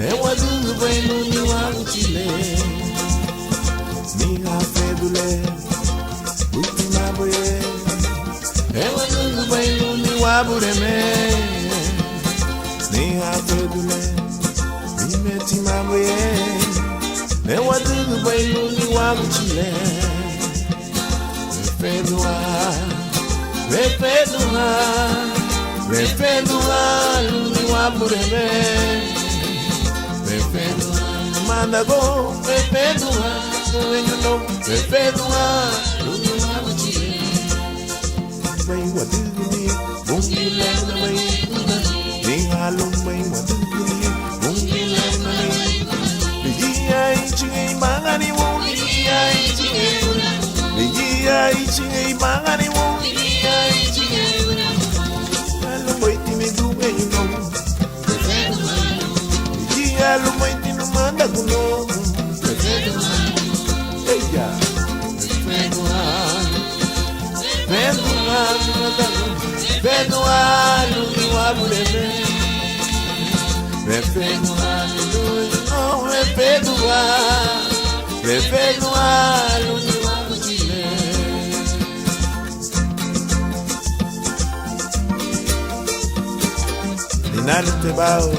ewa dungu bainu ni wangu chile ni hafedule uti maboye ewa dungu bainu ni wabureme ni hafedule imeti maboye ewa dungu bainu ni wangu chile Refedua, luni wabureme. Refedua, mandago. Refedua, sueño. Refedua, luni wabuchile. May waduguni, bungilan na may kuna. Ningalong may waduguni, bungilan na may kuna. Ligiya ichingay mga ni mo, ligiya ichingay kuna. Ligiya ichingay mga ni mo, ligiya ichingay kuna. Lumaiti no manda kuno ella Fedua luni wabuleme Fedua luni wabuleme Ninali te bao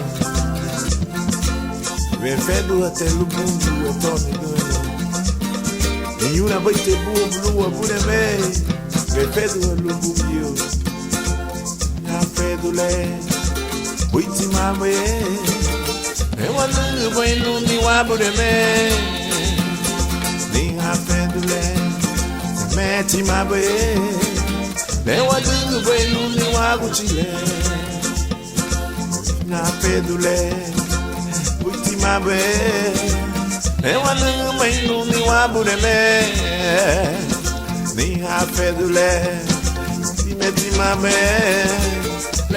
Refedua te lubungu etoni dono E una baite bua pure me Refedua lubungu Na fedule Buiti mame E wanu bainu ni wabure me Ni ha fedule Meti mabe E wanu bainu ni waguchile Na fedule Mabe, ewa nungu mainu ni wabureme, ni hafedule, timeti mabe,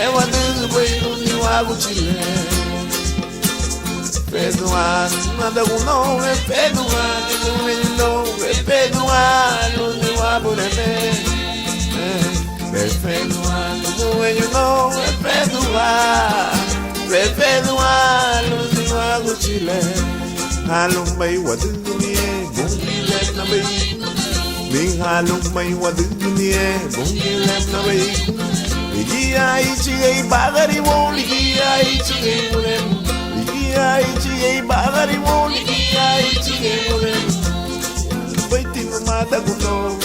ewa nungu mainu ni wabuchile. Fedua, nada uno, fedua, no, fedua, luni wabureme, fedua, no, fedua. Refedua luni wangu chile Halumay wadunie Bungilem na bay Ning halumay wadunie Bungilem na bay Ligiya ichigay bagari mo Ligiya ichigay mulem Ligiya ichigay bagari mo Ligiya ichigay mulem Lumay tinumata kuno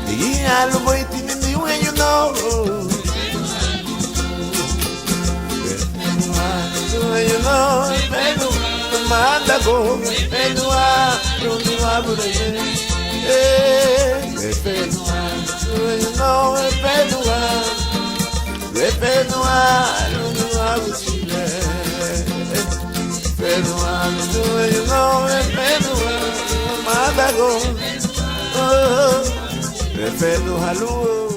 Ligiya lumay tininiwen you know You know, Fedua, mandago, Fedua, luni wabureme. Fedua, you know, Fedua, luni wabuchile. Fedua, you know, Fedua, mandago, Fedua, halu.